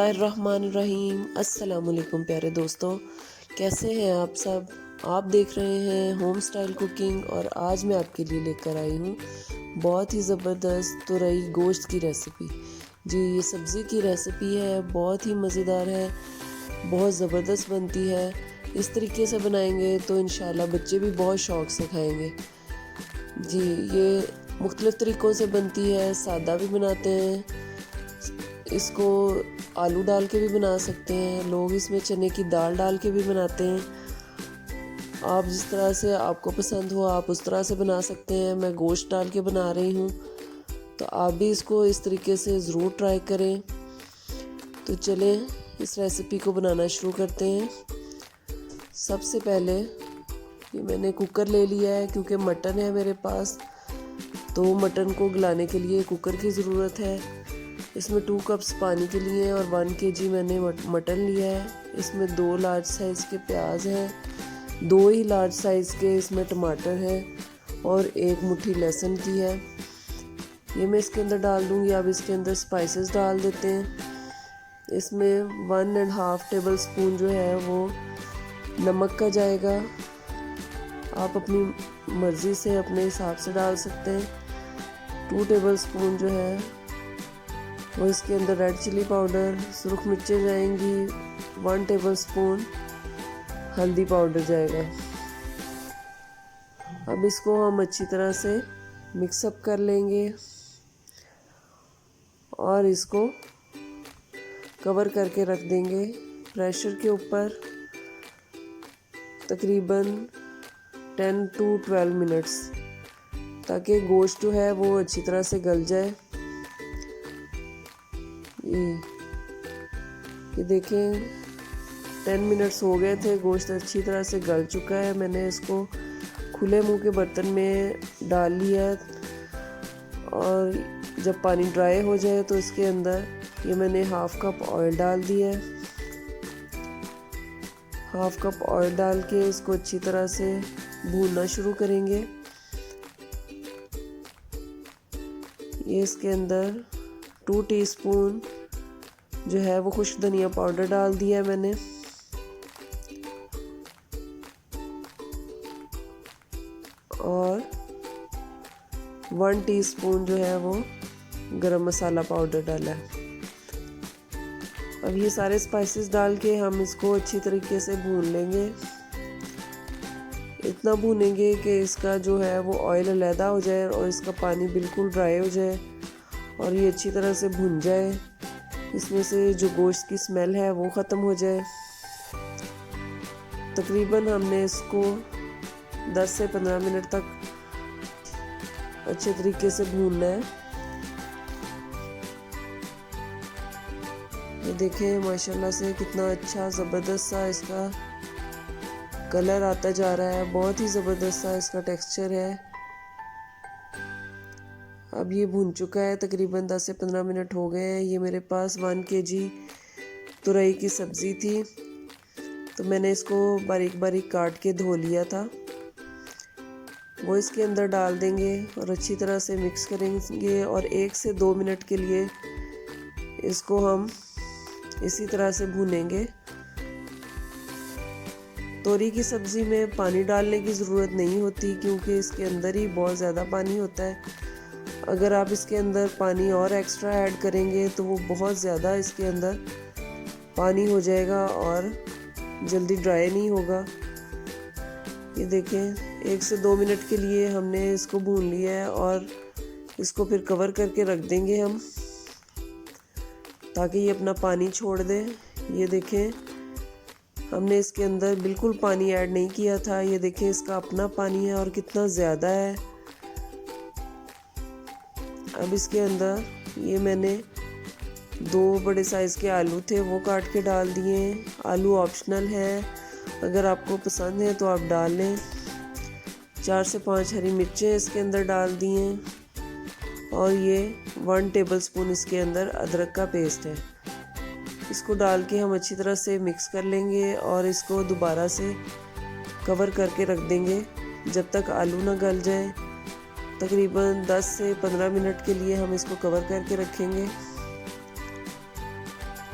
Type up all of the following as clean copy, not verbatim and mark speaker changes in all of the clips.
Speaker 1: बिस्मिल्लाहिर्रहमानिर्रहीम। अस्सलाम वालेकुम प्यारे दोस्तों, कैसे हैं आप सब। आप देख रहे हैं होम स्टाइल कुकिंग और आज मैं आपके लिए लेकर आई हूँ बहुत ही ज़बरदस्त तुरई गोश्त की रेसिपी। जी, ये सब्ज़ी की रेसिपी है, बहुत ही मज़ेदार है, बहुत ज़बरदस्त बनती है। इस तरीके से बनाएंगे तो इंशाल्लाह बच्चे भी बहुत शौक़ से खाएंगे। जी, ये मुख्तलिफ़ तरीक़ों से बनती है, सादा भी बनाते हैं, इसको आलू डाल के भी बना सकते हैं, लोग इसमें चने की दाल डाल के भी बनाते हैं। आप जिस तरह से आपको पसंद हो आप उस तरह से बना सकते हैं। मैं गोश्त डाल के बना रही हूँ, तो आप भी इसको इस तरीके से ज़रूर ट्राई करें। तो चलें इस रेसिपी को बनाना शुरू करते हैं। सबसे पहले ये मैंने कुकर ले लिया है, क्योंकि मटन है मेरे पास, तो मटन को गलाने के लिए कुकर की ज़रूरत है। इसमें 2 कप्स पानी के लिए और 1 kg मैंने मटन लिया है। इसमें 2 लार्ज साइज़ के प्याज हैं, 2 ही लार्ज साइज़ के इसमें टमाटर हैं और 1 मुट्ठी लहसुन की है। ये मैं इसके अंदर डाल दूँगी। अब इसके अंदर स्पाइसेस डाल देते हैं। इसमें 1.5 टेबल स्पून जो है वो नमक का जाएगा। आप अपनी मर्ज़ी से अपने हिसाब से डाल सकते हैं। 2 टेबल स्पून जो है वो इसके अंदर रेड चिली पाउडर, सुरख मिर्चें जाएंगी, 1 टेबल स्पून हल्दी पाउडर जाएगा। अब इसको हम अच्छी तरह से मिक्सअप कर लेंगे और इसको कवर करके रख देंगे प्रेशर के ऊपर तकरीबन 10 to 12 मिनट्स, ताकि गोश्त जो है वो अच्छी तरह से गल जाए। ये देखें 10 मिनट्स हो गए थे, गोश्त अच्छी तरह से गल चुका है। मैंने इसको खुले मुंह के बर्तन में डाल लिया और जब पानी ड्राई हो जाए तो इसके अंदर ये मैंने 1/2 कप ऑयल डाल दिया है। 1/2 कप ऑयल डाल के इसको अच्छी तरह से भूनना शुरू करेंगे। ये इसके अंदर 2 टीस्पून जो है वो खुश्क धनिया पाउडर डाल दिया है मैंने, और 1 टीस्पून जो है वो गरम मसाला पाउडर डाला है। अब ये सारे स्पाइसेस डाल के हम इसको अच्छी तरीके से भून लेंगे। इतना भूनेंगे कि इसका जो है वो ऑयल अलहदा हो जाए और इसका पानी बिल्कुल ड्राई हो जाए और ये अच्छी तरह से भुन जाए। इसमें से जो गोश्त की स्मेल है वो ख़त्म हो जाए। तकरीबन हमने इसको 10 से 15 मिनट तक अच्छे तरीके से भूनना है। ये देखें माशाल्लाह से कितना अच्छा ज़बरदस्त सा इसका कलर आता जा रहा है, बहुत ही ज़बरदस्त सा इसका टेक्सचर है। अब ये भून चुका है, तकरीबन 10 से 15 मिनट हो गए हैं। ये मेरे पास 1 kg तुरई की सब्ज़ी थी, तो मैंने इसको बारीक बारीक काट के धो लिया था। वो इसके अंदर डाल देंगे और अच्छी तरह से मिक्स करेंगे और 1 से 2 मिनट के लिए इसको हम इसी तरह से भूनेंगे। तोरी की सब्ज़ी में पानी डालने की ज़रूरत नहीं होती, क्योंकि इसके अंदर ही बहुत ज़्यादा पानी होता है। अगर आप इसके अंदर पानी और एक्स्ट्रा ऐड करेंगे तो वो बहुत ज़्यादा इसके अंदर पानी हो जाएगा और जल्दी ड्राई नहीं होगा। ये देखें 1 से 2 मिनट के लिए हमने इसको भून लिया है और इसको फिर कवर करके रख देंगे हम, ताकि ये अपना पानी छोड़ दे। ये देखें हमने इसके अंदर बिल्कुल पानी ऐड नहीं किया था। ये देखें इसका अपना पानी है और कितना ज़्यादा है। अब इसके अंदर ये मैंने 2 बड़े साइज़ के आलू थे वो काट के डाल दिए। आलू ऑप्शनल है, अगर आपको पसंद है तो आप डाल लें। 4 से 5 हरी मिर्चें इसके अंदर डाल दी हैं और ये 1 टेबलस्पून इसके अंदर अदरक का पेस्ट है। इसको डाल के हम अच्छी तरह से मिक्स कर लेंगे और इसको दोबारा से कवर करके रख देंगे जब तक आलू ना गल जाए। तकरीबन 10 से 15 मिनट के लिए हम इसको कवर करके रखेंगे।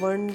Speaker 1: 1